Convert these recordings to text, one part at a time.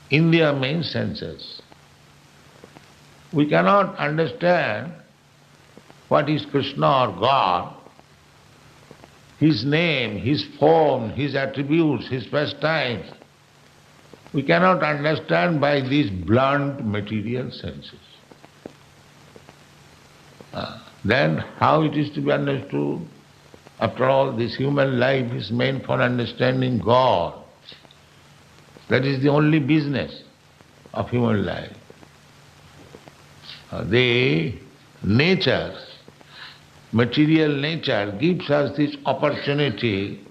India means senses. We cannot understand what is Krishna or God, His name, His form, His attributes, His pastimes. We cannot understand by these blunt material senses. Then how it is to be understood? After all, this human life is meant for understanding God. That is the only business of human life. The nature, material nature gives us this opportunity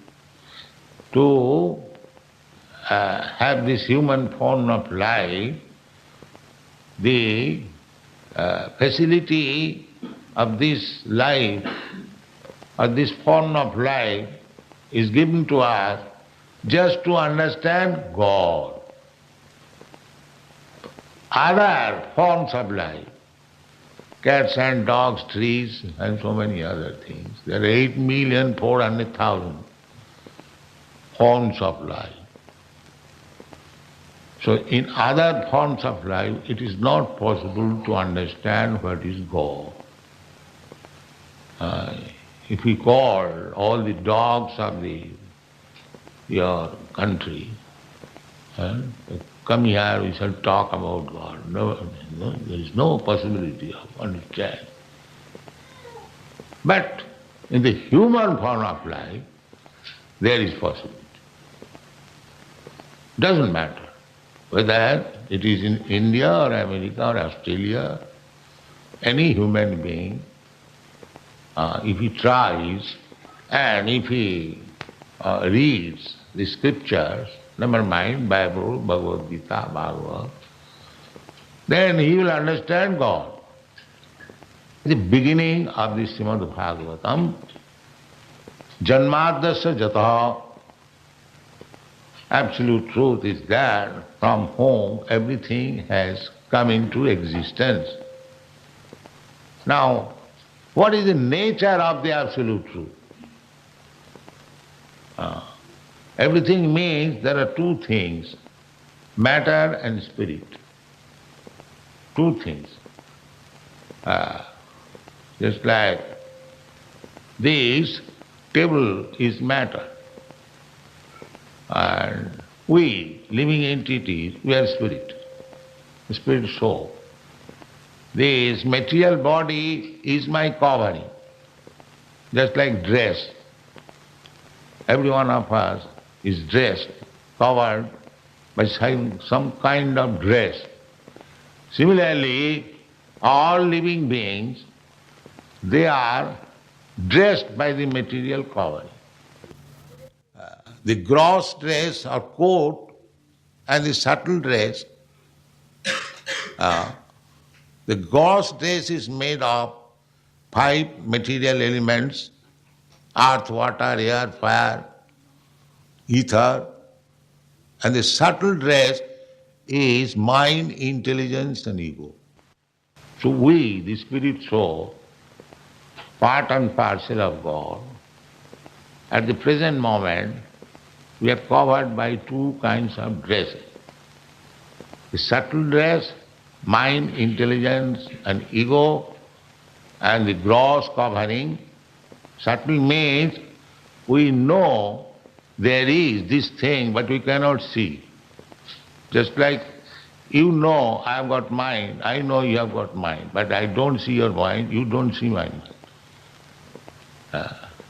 to have this human form of life. The facility of this life, or this form of life, is given to us just to understand God. Other forms of life, cats and dogs, trees, and so many other things. There are 8,400,000 forms of life. So in other forms of life, it is not possible to understand what is God. If we call all the dogs of your country, come here, we shall talk about God. No, there is no possibility of understanding. But in the human form of life, there is possibility. Doesn't matter whether it is in India or America or Australia, any human being, if he tries and if he reads the scriptures, never mind Bible, Bhagavad Gita, Bhagavad, then he will understand God. The beginning of the Srimad Bhagavatam, Janmadasya Jataha, absolute truth is that from whom everything has come into existence. Now, what is the nature of the absolute truth? Everything means there are two things, matter and spirit. Two things. Just like this table is matter, and we, living entities, we are spirit, spirit soul. This material body is my covering, just like dress. Every one of us is dressed, covered by some kind of dress. Similarly, all living beings, they are dressed by the material covering. The gross dress or coat and the subtle dress, the gross dress is made of 5 material elements: earth, water, air, fire, ether, and the subtle dress is mind, intelligence and ego. So we, the spirit soul, part and parcel of God, at the present moment we are covered by 2 kinds of dresses. The subtle dress, mind, intelligence and ego, and the gross covering. Subtle means we know there is this thing but we cannot see. Just like you know I have got mind, I know you have got mind, but I don't see your mind, you don't see my mind.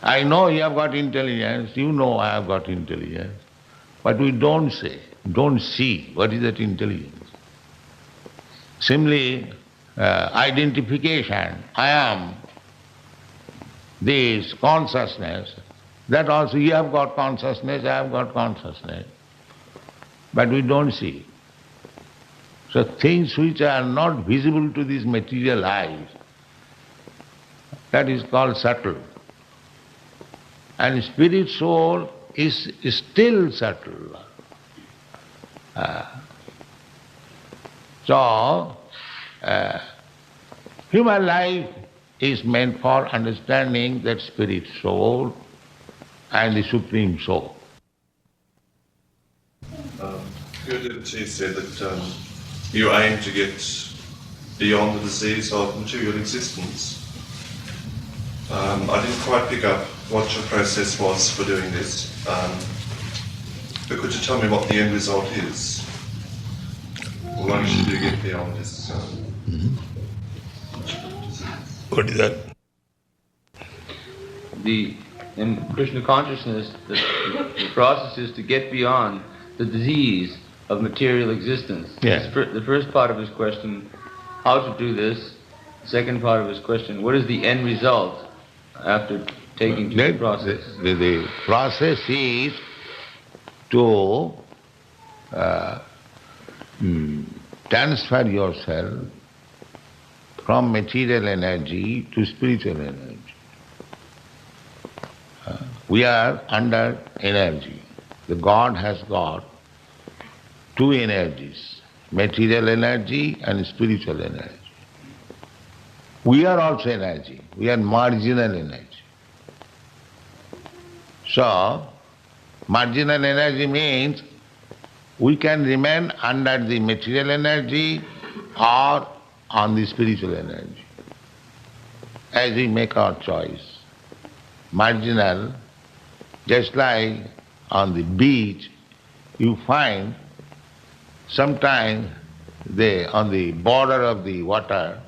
I know you have got intelligence, you know I have got intelligence, but we don't see what is that intelligence. Similarly, identification, I am this consciousness, that also you have got consciousness, I have got consciousness, but we don't see. So things which are not visible to these material eyes, that is called subtle. And spirit soul is still subtle. So, human life is meant for understanding that spirit soul and the Supreme Soul. Your devotee said that you aim to get beyond the disease of material existence. I didn't quite pick up what your process was for doing this, but could you tell me what the end result is? What should you get beyond this? What is that? In Krishna consciousness, the process is to get beyond the disease of material existence. Yeah. The first part of his question, how to do this. The second part of his question, what is the end result after taking to the process? The process is to transfer yourself from material energy to spiritual energy. We are under energy. The God has got two energies, material energy and spiritual energy. We are also energy. We are marginal energy. So, marginal energy means we can remain under the material energy or on the spiritual energy, as we make our choice. Marginal, just like on the beach, you find sometimes on the border of the water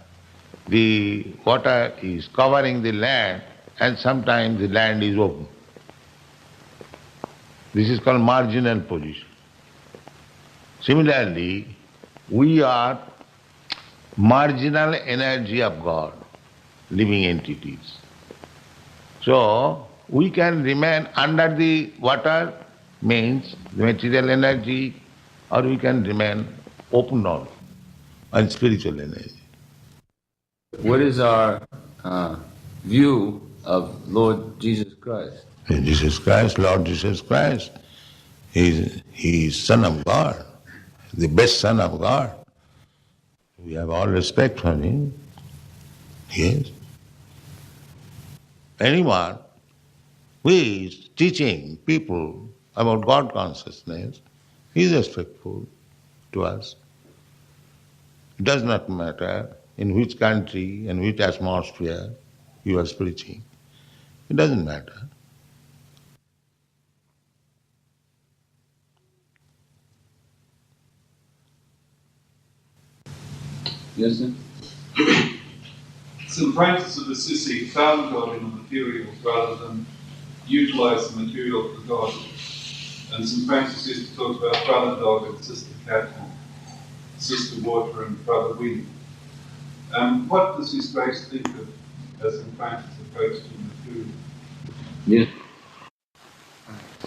is covering the land and sometimes the land is open. This is called marginal position. Similarly, we are marginal energy of God, living entities. So, we can remain under the water, means the material energy, or we can remain open on spiritual energy. What is our view of Lord Jesus Christ? Jesus Christ, Lord Jesus Christ, he is Son of God, the best Son of God. We have all respect for him. Yes. Anyone who is teaching people about God consciousness is respectful to us. It does not matter in which country and which atmosphere you are preaching. It doesn't matter. Yes, sir? St. Francis of Assisi found God in the materials rather than utilize the material for God. And St. Francis used to talk about brother dog and sister cat, and sister water and brother wind. What does His Grace think of as St. Francis approached to material? Yes.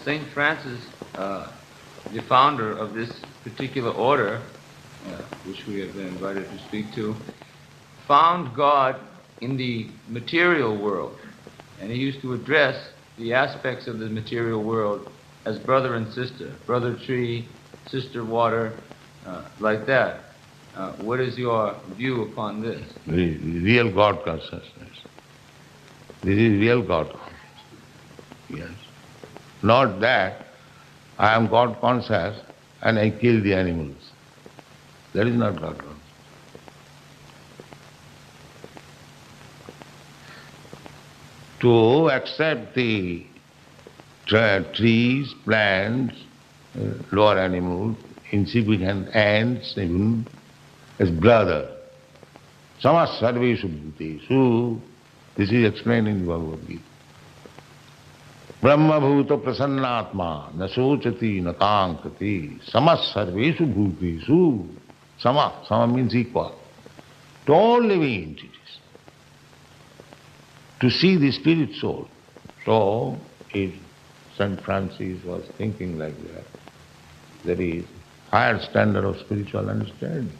Saint Francis, the founder of this particular order, which we have been invited to speak to, found God in the material world, and he used to address the aspects of the material world as brother and sister, brother tree, sister water, like that. What is your view upon this? The real God consciousness. This is real God consciousness. Yes. Not that I am God conscious and I kill the animals. That is not God consciousness. To accept the trees, plants, lower animals, insignificant ants, even as brother. Samas sarveshu bhutesu. This is explained in the Bhagavad Gita. Brahma bhuta prasannatma na sochati na kankati samas sarveshu bhutesu. Sama means equal. To all living entities. To see the spirit soul. So, if St. Francis was thinking like that, there is higher standard of spiritual understanding.